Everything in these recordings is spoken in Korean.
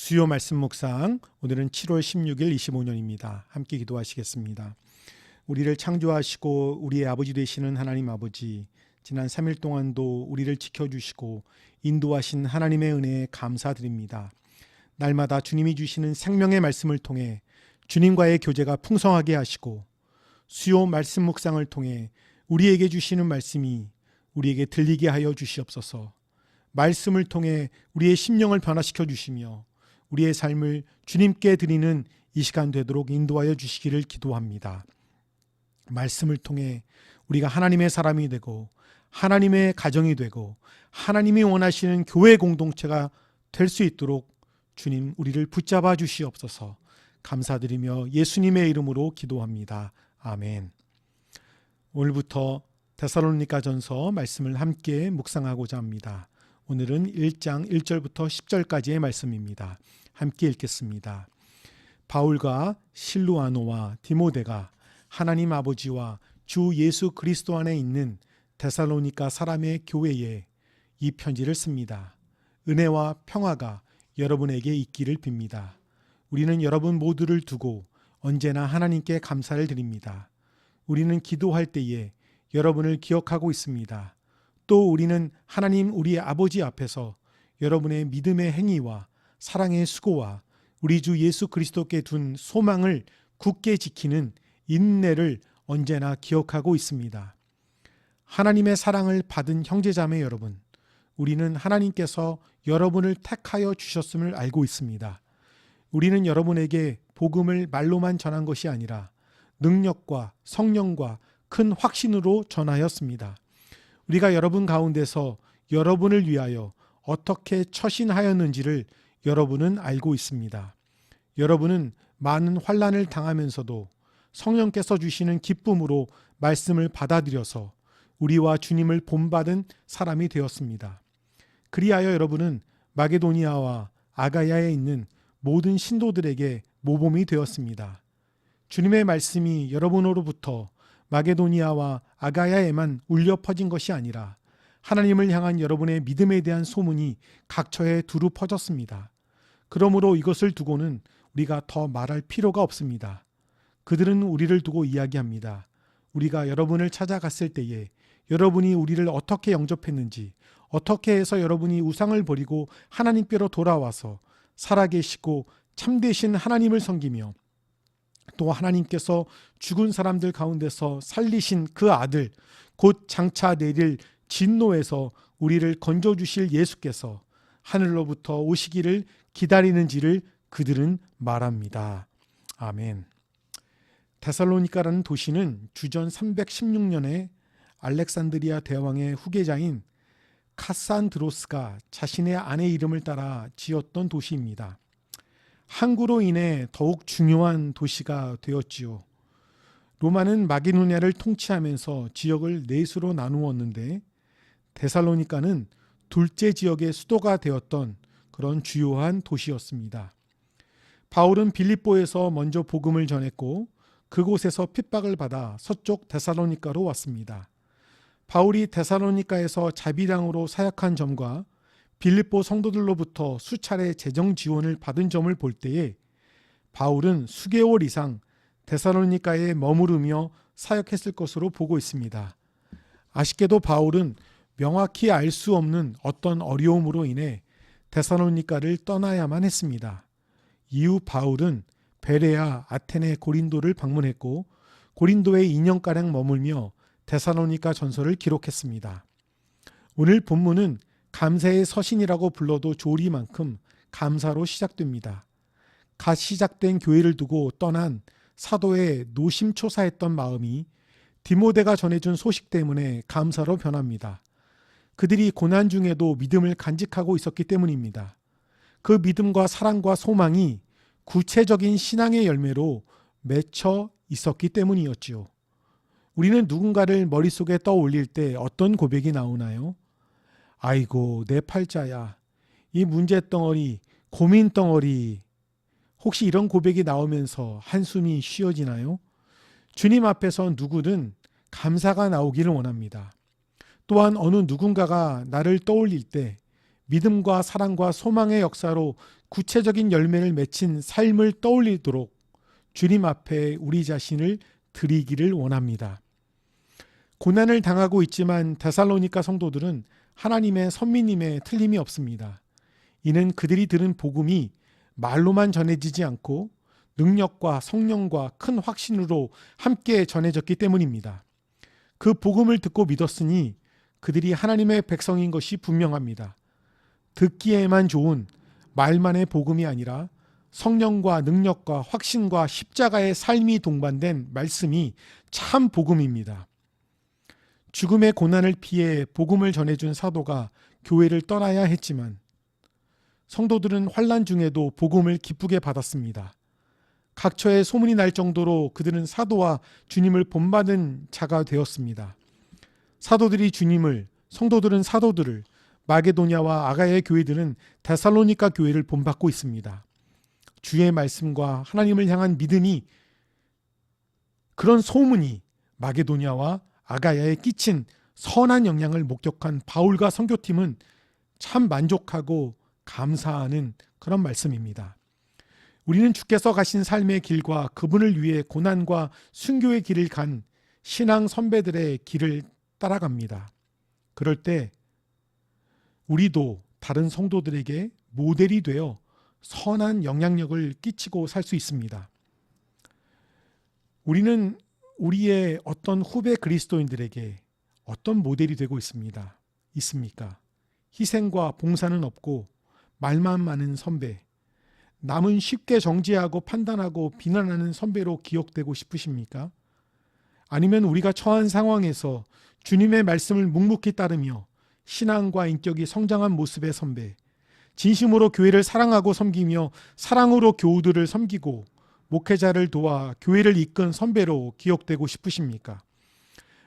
수요 말씀 묵상, 오늘은 7월 16일 25년입니다. 함께 기도하시겠습니다. 우리를 창조하시고 우리의 아버지 되시는 하나님 아버지, 지난 3일 동안도 우리를 지켜주시고 인도하신 하나님의 은혜에 감사드립니다. 날마다 주님이 주시는 생명의 말씀을 통해 주님과의 교제가 풍성하게 하시고 수요 말씀 묵상을 통해 우리에게 주시는 말씀이 우리에게 들리게 하여 주시옵소서. 말씀을 통해 우리의 심령을 변화시켜 주시며 우리의 삶을 주님께 드리는 이 시간 되도록 인도하여 주시기를 기도합니다. 말씀을 통해 우리가 하나님의 사람이 되고 하나님의 가정이 되고 하나님이 원하시는 교회 공동체가 될 수 있도록 주님 우리를 붙잡아 주시옵소서. 감사드리며 예수님의 이름으로 기도합니다. 아멘. 오늘부터 데살로니가전서 말씀을 함께 묵상하고자 합니다. 오늘은 1장 1절부터 10절까지의 말씀입니다. 함께 읽겠습니다. 바울과 실루아노와 디모데가 하나님 아버지와 주 예수 그리스도 안에 있는 데살로니가 사람의 교회에 이 편지를 씁니다. 은혜와 평화가 여러분에게 있기를 빕니다. 우리는 여러분 모두를 두고 언제나 하나님께 감사를 드립니다. 우리는 기도할 때에 여러분을 기억하고 있습니다. 또 우리는 하나님 우리의 아버지 앞에서 여러분의 믿음의 행위와 사랑의 수고와 우리 주 예수 그리스도께 둔 소망을 굳게 지키는 인내를 언제나 기억하고 있습니다. 하나님의 사랑을 받은 형제자매 여러분, 우리는 하나님께서 여러분을 택하여 주셨음을 알고 있습니다. 우리는 여러분에게 복음을 말로만 전한 것이 아니라 능력과 성령과 큰 확신으로 전하였습니다. 우리가 여러분 가운데서 여러분을 위하여 어떻게 처신하였는지를 여러분은 알고 있습니다. 여러분은 많은 환난을 당하면서도 성령께서 주시는 기쁨으로 말씀을 받아들여서 우리와 주님을 본받은 사람이 되었습니다. 그리하여 여러분은 마게도니아와 아가야에 있는 모든 신도들에게 모범이 되었습니다. 주님의 말씀이 여러분으로부터 마게도니아와 아가야에만 울려 퍼진 것이 아니라 하나님을 향한 여러분의 믿음에 대한 소문이 각처에 두루 퍼졌습니다. 그러므로 이것을 두고는 우리가 더 말할 필요가 없습니다. 그들은 우리를 두고 이야기합니다. 우리가 여러분을 찾아갔을 때에 여러분이 우리를 어떻게 영접했는지, 어떻게 해서 여러분이 우상을 버리고 하나님께로 돌아와서 살아계시고 참되신 하나님을 섬기며 또 하나님께서 죽은 사람들 가운데서 살리신 그 아들, 곧 장차 내릴 진노에서 우리를 건져주실 예수께서 하늘로부터 오시기를 기다리는지를 그들은 말합니다. 아멘. 데살로니가라는 도시는 주전 316년에 알렉산드리아 대왕의 후계자인 카산드로스가 자신의 아내 이름을 따라 지었던 도시입니다. 항구로 인해 더욱 중요한 도시가 되었지요. 로마는 마게도니아를 통치하면서 지역을 넷으로 나누었는데 데살로니가는 둘째 지역의 수도가 되었던 그런 주요한 도시였습니다. 바울은 빌립보에서 먼저 복음을 전했고 그곳에서 핍박을 받아 서쪽 데살로니가로 왔습니다. 바울이 데살로니가에서 자비량으로 사역한 점과 빌립보 성도들로부터 수차례 재정 지원을 받은 점을 볼 때에 바울은 수개월 이상 데살로니가에 머무르며 사역했을 것으로 보고 있습니다. 아쉽게도 바울은 명확히 알 수 없는 어떤 어려움으로 인해 데살로니가를 떠나야만 했습니다. 이후 바울은 베레아, 아테네, 고린도를 방문했고 고린도에 2년가량 머물며 데살로니가 전서를 기록했습니다. 오늘 본문은 감사의 서신이라고 불러도 좋으리만큼 감사로 시작됩니다. 갓 시작된 교회를 두고 떠난 사도의 노심초사했던 마음이 디모데가 전해준 소식 때문에 감사로 변합니다. 그들이 고난 중에도 믿음을 간직하고 있었기 때문입니다. 그 믿음과 사랑과 소망이 구체적인 신앙의 열매로 맺혀 있었기 때문이었지요. 우리는 누군가를 머릿속에 떠올릴 때 어떤 고백이 나오나요? 아이고 내 팔자야, 이 문제덩어리, 고민덩어리. 혹시 이런 고백이 나오면서 한숨이 쉬어지나요? 주님 앞에서 누구든 감사가 나오기를 원합니다. 또한 어느 누군가가 나를 떠올릴 때 믿음과 사랑과 소망의 역사로 구체적인 열매를 맺힌 삶을 떠올리도록 주님 앞에 우리 자신을 드리기를 원합니다. 고난을 당하고 있지만 데살로니가 성도들은 하나님의 선미님에 틀림이 없습니다. 이는 그들이 들은 복음이 말로만 전해지지 않고 능력과 성령과 큰 확신으로 함께 전해졌기 때문입니다. 그 복음을 듣고 믿었으니 그들이 하나님의 백성인 것이 분명합니다. 듣기에만 좋은 말만의 복음이 아니라 성령과 능력과 확신과 십자가의 삶이 동반된 말씀이 참 복음입니다. 죽음의 고난을 피해 복음을 전해준 사도가 교회를 떠나야 했지만 성도들은 환난 중에도 복음을 기쁘게 받았습니다. 각처에 소문이 날 정도로 그들은 사도와 주님을 본받은 자가 되었습니다. 사도들이 주님을, 성도들은 사도들을, 마게도냐와 아가야의 교회들은 데살로니가 교회를 본받고 있습니다. 주의 말씀과 하나님을 향한 믿음이, 그런 소문이 마게도냐와 아가야에 끼친 선한 영향을 목격한 바울과 선교팀은 참 만족하고 감사하는 그런 말씀입니다. 우리는 주께서 가신 삶의 길과 그분을 위해 고난과 순교의 길을 간 신앙 선배들의 길을 따라갑니다. 그럴 때 우리도 다른 성도들에게 모델이 되어 선한 영향력을 끼치고 살 수 있습니다. 우리는 우리의 어떤 후배 그리스도인들에게 어떤 모델이 되고 있습니까? 희생과 봉사는 없고 말만 많은 선배, 남은 쉽게 정죄하고 판단하고 비난하는 선배로 기억되고 싶으십니까? 아니면 우리가 처한 상황에서 주님의 말씀을 묵묵히 따르며 신앙과 인격이 성장한 모습의 선배, 진심으로 교회를 사랑하고 섬기며 사랑으로 교우들을 섬기고 목회자를 도와 교회를 이끈 선배로 기억되고 싶으십니까?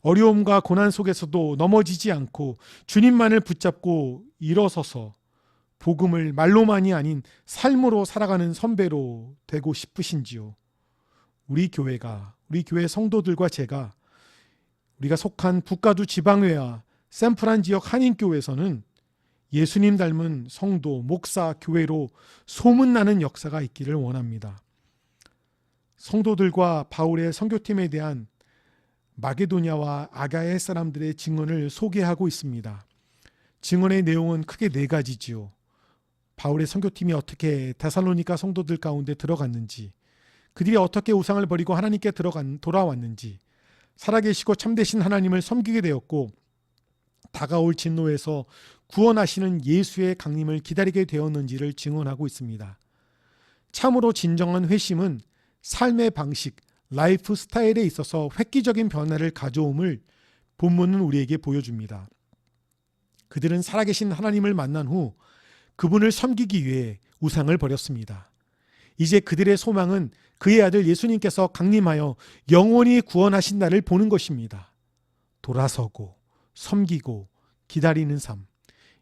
어려움과 고난 속에서도 넘어지지 않고 주님만을 붙잡고 일어서서 복음을 말로만이 아닌 삶으로 살아가는 선배로 되고 싶으신지요? 우리 교회 성도들과 제가, 우리가 속한 북가두 지방회와 샌프란 지역 한인교회에서는 예수님 닮은 성도, 목사, 교회로 소문나는 역사가 있기를 원합니다. 성도들과 바울의 선교팀에 대한 마게도냐와 아가야 사람들의 증언을 소개하고 있습니다. 증언의 내용은 크게 4가지지요. 바울의 선교팀이 어떻게 데살로니가 성도들 가운데 들어갔는지, 그들이 어떻게 우상을 버리고 하나님께 돌아왔는지, 살아계시고 참되신 하나님을 섬기게 되었고 다가올 진노에서 구원하시는 예수의 강림을 기다리게 되었는지를 증언하고 있습니다. 참으로 진정한 회심은 삶의 방식, 라이프 스타일에 있어서 획기적인 변화를 가져옴을 본문은 우리에게 보여줍니다. 그들은 살아계신 하나님을 만난 후 그분을 섬기기 위해 우상을 버렸습니다. 이제 그들의 소망은 그의 아들 예수님께서 강림하여 영원히 구원하신 날을 보는 것입니다. 돌아서고 섬기고 기다리는 삶,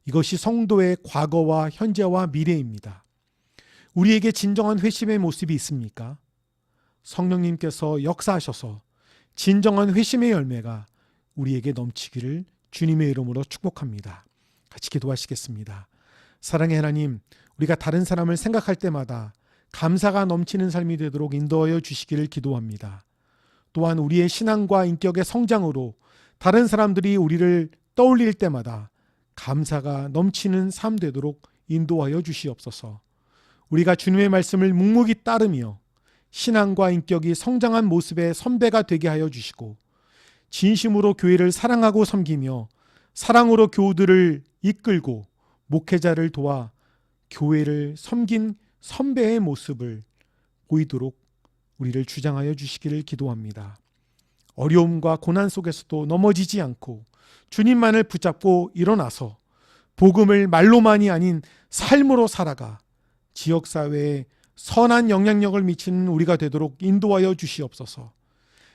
이것이 성도의 과거와 현재와 미래입니다. 우리에게 진정한 회심의 모습이 있습니까? 성령님께서 역사하셔서 진정한 회심의 열매가 우리에게 넘치기를 주님의 이름으로 축복합니다. 같이 기도하시겠습니다. 사랑의 하나님, 우리가 다른 사람을 생각할 때마다 감사가 넘치는 삶이 되도록 인도하여 주시기를 기도합니다. 또한 우리의 신앙과 인격의 성장으로 다른 사람들이 우리를 떠올릴 때마다 감사가 넘치는 삶 되도록 인도하여 주시옵소서. 우리가 주님의 말씀을 묵묵히 따르며 신앙과 인격이 성장한 모습의 선배가 되게 하여 주시고 진심으로 교회를 사랑하고 섬기며 사랑으로 교우들을 이끌고 목회자를 도와 교회를 섬긴 선배의 모습을 보이도록 우리를 주장하여 주시기를 기도합니다. 어려움과 고난 속에서도 넘어지지 않고 주님만을 붙잡고 일어나서 복음을 말로만이 아닌 삶으로 살아가 지역사회에 선한 영향력을 미치는 우리가 되도록 인도하여 주시옵소서.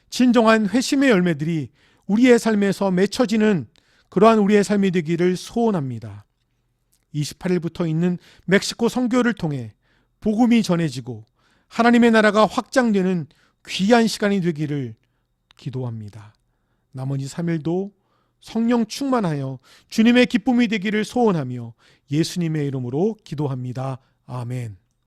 진정한 회심의 열매들이 우리의 삶에서 맺혀지는 그러한 우리의 삶이 되기를 소원합니다. 28일부터 있는 멕시코 선교를 통해 복음이 전해지고 하나님의 나라가 확장되는 귀한 시간이 되기를 기도합니다. 나머지 3일도 성령 충만하여 주님의 기쁨이 되기를 소원하며 예수님의 이름으로 기도합니다. 아멘.